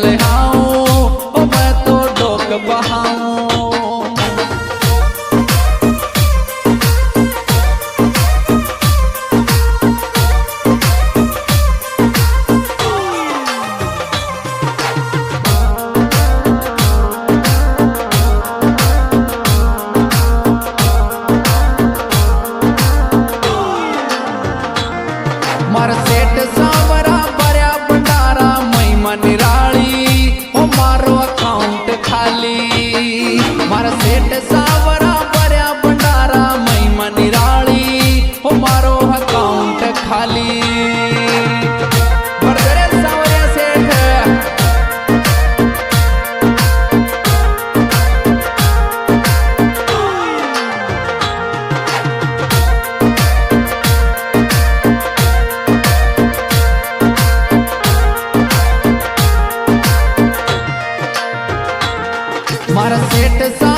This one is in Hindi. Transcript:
ले आऊं मैं तो डोक बहाऊं। मारा सेठ सावरा भरया भंडारा महिमा निराली ओ मारो अकाउंट खाली। मारा सेठ सावरा भरया भंडारा महिमा निराली ओ मारो अकाउंट खाली। बरदरे सावरिया सेठ मारा सेठ सा